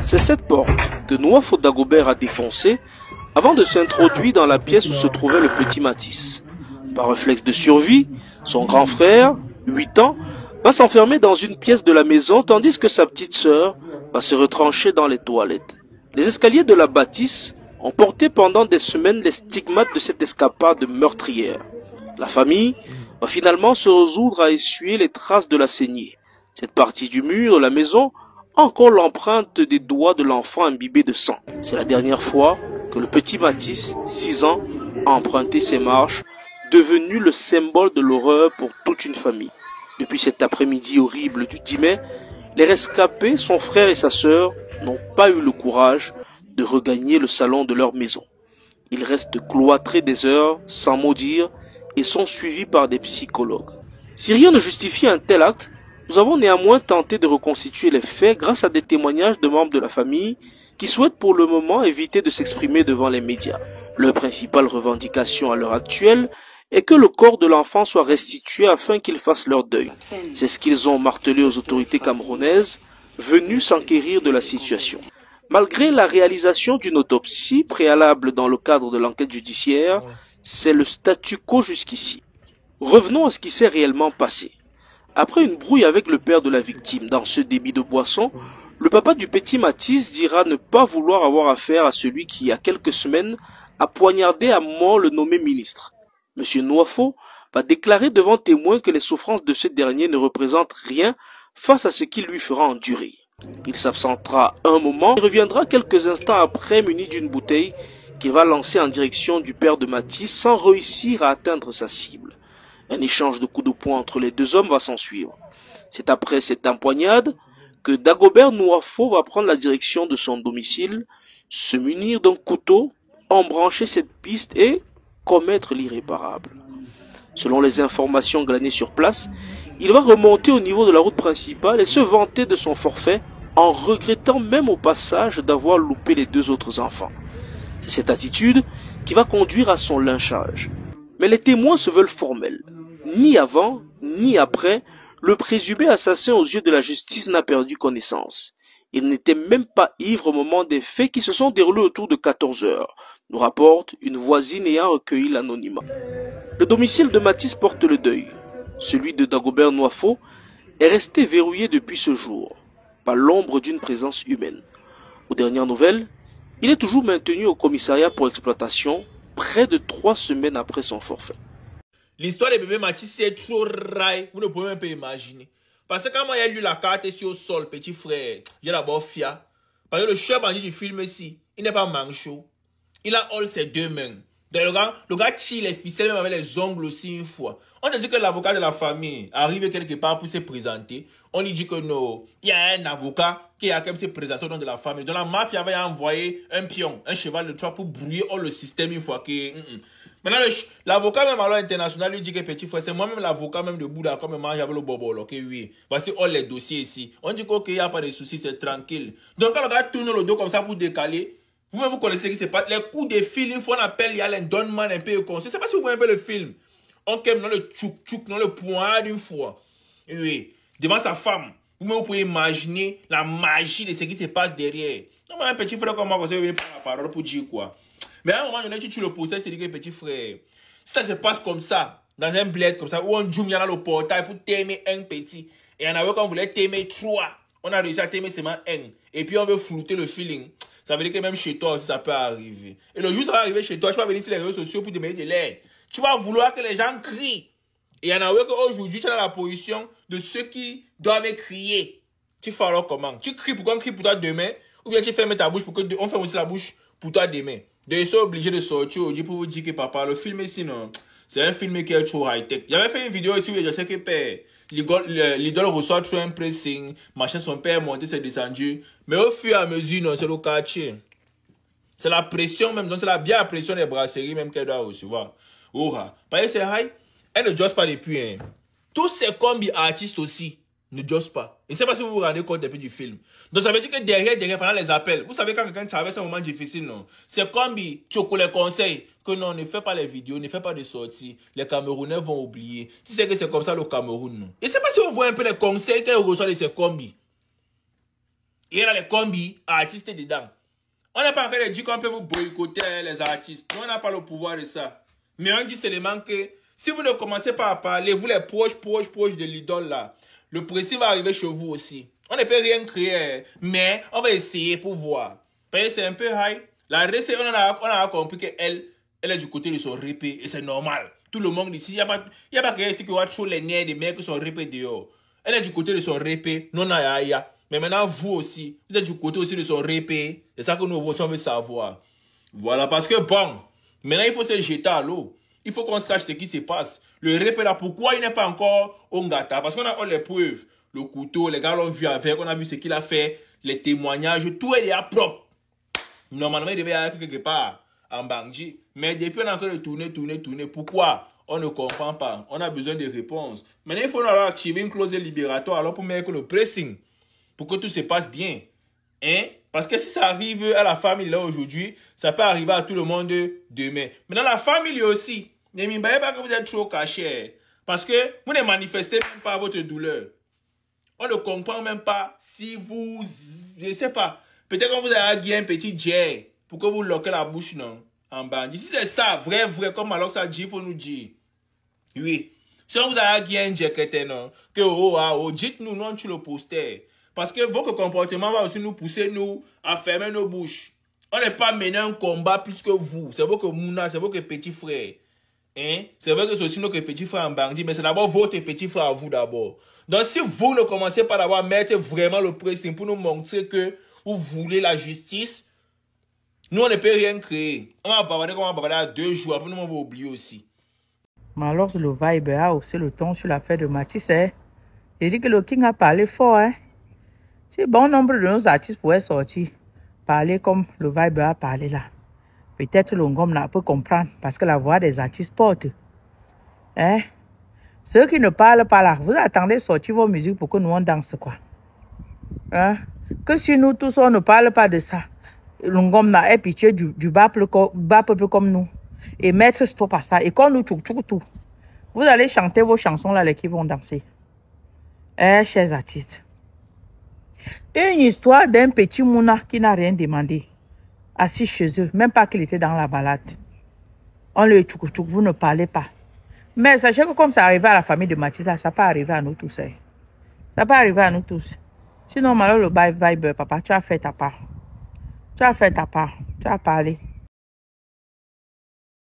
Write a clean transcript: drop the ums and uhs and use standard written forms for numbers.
C'est cette porte que Nwafo Dagobert a défoncée avant de s'introduire dans la pièce où se trouvait le petit Matisse. Par réflexe de survie, son grand frère, 8 ans, va s'enfermer dans une pièce de la maison tandis que sa petite sœur va se retrancher dans les toilettes. Les escaliers de la bâtisse ont porté pendant des semaines les stigmates de cette escapade meurtrière. La famille va finalement se résoudre à essuyer les traces de la saignée. Cette partie du mur de la maison a encore l'empreinte des doigts de l'enfant imbibé de sang. C'est la dernière fois que le petit Matisse, 6 ans, a emprunté ses marches, devenu le symbole de l'horreur pour toute une famille. Depuis cet après-midi horrible du 10 mai, les rescapés, son frère et sa sœur, n'ont pas eu le courage de regagner le salon de leur maison. Ils restent cloîtrés des heures, sans mot dire, et sont suivis par des psychologues. Si rien ne justifie un tel acte, nous avons néanmoins tenté de reconstituer les faits grâce à des témoignages de membres de la famille qui souhaitent pour le moment éviter de s'exprimer devant les médias. Leur principale revendication à l'heure actuelle est que le corps de l'enfant soit restitué afin qu'ils fassent leur deuil. C'est ce qu'ils ont martelé aux autorités camerounaises, venues s'enquérir de la situation. Malgré la réalisation d'une autopsie préalable dans le cadre de l'enquête judiciaire, c'est le statu quo jusqu'ici. Revenons à ce qui s'est réellement passé. Après une brouille avec le père de la victime dans ce débit de boisson, le papa du petit Matisse dira ne pas vouloir avoir affaire à celui qui, il y a quelques semaines, a poignardé à mort le nommé ministre. Monsieur Nwafo va déclarer devant témoins que les souffrances de ce dernier ne représentent rien face à ce qu'il lui fera endurer. Il s'absentera un moment et reviendra quelques instants après muni d'une bouteille qu'il va lancer en direction du père de Matisse sans réussir à atteindre sa cible. Un échange de coups de poing entre les deux hommes va s'ensuivre. C'est après cette empoignade que Dagobert Nwafo va prendre la direction de son domicile, se munir d'un couteau, embrancher cette piste et commettre l'irréparable. Selon les informations glanées sur place, il va remonter au niveau de la route principale et se vanter de son forfait en regrettant même au passage d'avoir loupé les 2 autres enfants. C'est cette attitude qui va conduire à son lynchage. Mais les témoins se veulent formels. Ni avant, ni après, le présumé assassin aux yeux de la justice n'a perdu connaissance. Il n'était même pas ivre au moment des faits qui se sont déroulés autour de 14 heures, nous rapporte une voisine ayant recueilli l'anonymat. Le domicile de Matisse porte le deuil. Celui de Dagobert Nwafo est resté verrouillé depuis ce jour, pas l'ombre d'une présence humaine. Aux dernières nouvelles, il est toujours maintenu au commissariat pour exploitation, près de 3 semaines après son forfait. L'histoire de bébé Matisse, c'est trop rail, vous ne pouvez même pas imaginer. Parce que quand moi, il y a lu la carte sur le sol, petit frère, j'ai d'abord fier. Parce que le chef bandit du film ici, il n'est pas manchot. Il a all ses 2 mains. Le gars tire les ficelles même avec les ongles aussi une fois. On a dit que l'avocat de la famille arrive quelque part pour se présenter. On lui dit que non, il y a un avocat qui a quand même se présenter au nom de la famille. Donc la mafia avait envoyé un pion, un cheval de Troie pour brouiller all le système une fois que... Maintenant, l'avocat même à l'international lui dit que petit frère, c'est moi-même l'avocat même de Bouddha, comme mange avec le bobo, ok, oui. Voici all les dossiers ici. On dit qu'il n'y a pas de soucis, c'est tranquille. Donc quand le gars tourne le dos comme ça pour décaler, vous-même vous connaissez que c'est pas les coups de fil, une fois on appelle, il y a l'endonnement un peu conseil. C'est pas si vous voyez un peu le film. On kème dans le tchouk-tchouk, dans le poing d'une fois. Oui, devant sa femme. Vous-même vous pouvez imaginer la magie de ce qui se passe derrière. Non, mais un petit frère comme moi, vous savez, prendre la parole pour dire quoi. Mais à un moment donné, tu le postais, tu te dis que petit frère, si ça se passe comme ça, dans un bled comme ça, où on joue dans le portail pour t'aimer un petit, et on avait qu'on voulait t'aimer 3, on a réussi à t'aimer seulement un, et puis on veut flouter le feeling, ça veut dire que même chez toi aussi, ça peut arriver. Et le jour où ça va arriver chez toi, tu vas venir sur les réseaux sociaux pour demander de l'aide. Tu vas vouloir que les gens crient. Et il y en a qu'aujourd'hui, tu es dans la position de ceux qui doivent crier. Tu fais alors comment? Tu cries pour qu'on crie pour toi demain, ou bien tu fermes ta bouche pour qu'on ferme aussi la bouche pour toi demain. Donc, ils sont obligés de sortir aujourd'hui pour vous dire que papa, le film ici, non, c'est un film qui est trop high-tech. J'avais fait une vidéo ici où je sais que père, l'idole reçoit trop un pressing, machin, son père est monté, c'est descendu. Mais au fur et à mesure, non, c'est le quartier. C'est la pression même, donc c'est bien la pression des brasseries même qu'elle doit recevoir. Oura. Parce que c'est high, elle ne josse pas depuis, hein. Tous ces combis artistes aussi ne josse pas. Et c'est pas si vous vous rendez compte depuis du film. Donc ça veut dire que derrière, pendant les appels, vous savez quand quelqu'un traverse un moment difficile, non? C'est comme Choco les conseils que non, ne fais pas les vidéos, ne fais pas de sorties. Les Camerounais vont oublier. Si c'est que c'est comme ça le Cameroun, non? Et c'est pas si on voit un peu les conseils qu'elle reçoit de ces combis. il y a les combis artistes dedans. On n'a pas encore dit qu'on peut vous boycotter les artistes. On n'a pas le pouvoir de ça. Mais on dit seulement que si vous ne commencez pas à parler, vous les proches de l'idole là, le précis va arriver chez vous aussi. On ne peut rien créer, mais on va essayer pour voir. Parce que c'est un peu high. La recette, on a compris qu'elle est du côté de son répé et c'est normal. Tout le monde ici, il n'y a pas quelqu'un ici qui va trop les nerfs des mecs qui sont répés dehors. Elle est du côté de son répé, non aïe. Mais maintenant, vous aussi, vous êtes du côté aussi de son répé. C'est ça que nous aussi on veut savoir. Voilà, parce que bon, maintenant il faut se jeter à l'eau. Il faut qu'on sache ce qui se passe. Le répé là, pourquoi il n'est pas encore au Ngata? Parce qu'on a les preuves. Le couteau, les gars l'ont vu avec, on a vu ce qu'il a fait, les témoignages, tout est déjà propre. Normalement, il devait y aller quelque part en Bangui. Mais depuis, on a encore de tourner. Pourquoi? On ne comprend pas. On a besoin de réponses. Maintenant, il faut alors activer une clause libératoire alors pour mettre le pressing. Pour que tout se passe bien. Hein? Parce que si ça arrive à la famille là aujourd'hui, ça peut arriver à tout le monde demain. Maintenant, la famille aussi. Ne m'imballez pas que vous êtes trop caché. Parce que vous ne manifestez même pas votre douleur. On ne comprend même pas si vous... Je ne sais pas. Peut-être qu'on vous a agui un petit jet pour que vous loquez la bouche, non? En bandit. Si c'est ça, vrai, comme alors ça dit, il faut nous dire. Oui. Si on vous a agui un jet, non? Que dites-nous, non, tu le postais. Parce que votre comportement va aussi nous pousser, nous, à fermer nos bouches. On n'est pas mené un combat plus que vous. C'est votre Mouna, c'est votre petit frère. Hein? C'est vrai que c'est aussi notre petit frère en bandit, mais c'est d'abord votre petit frère à vous d'abord. Donc, si vous ne commencez pas d'abord à mettre vraiment le pressing pour nous montrer que vous voulez la justice, nous, on ne peut rien créer. On va bavarder à 2 jours, après nous, on va oublier aussi. Mais alors, le vibe a aussi le ton sur l'affaire de Matisse. Hein? Il dit que le King a parlé fort. Hein? Si bon nombre de nos artistes pouvaient sortir, parler comme le vibe a parlé là, peut-être le Ngom n'a pas comprendre parce que la voix des artistes porte. Hein? Ceux qui ne parlent pas là, vous attendez sortir vos musiques pour que nous on danse quoi. Hein? Que si nous tous on ne parle pas de ça, le Ngom n'a pitié du bas peuple comme nous. Et mettre stop à ça. Et quand nous tchouk tout, vous allez chanter vos chansons là, les qui vont danser. Eh, chers artistes. Une histoire d'un petit Mouna qui n'a rien demandé. Assis chez eux, même pas qu'il était dans la balade. On le tchouk, vous ne parlez pas. Mais sachez que comme ça arrivait à la famille de Matisse, ça peut arriver à nous tous. Hein. Ça peut arriver à nous tous. Sinon, malheureusement, le vibe, papa, tu as fait ta part. Tu as fait ta part. Tu as parlé.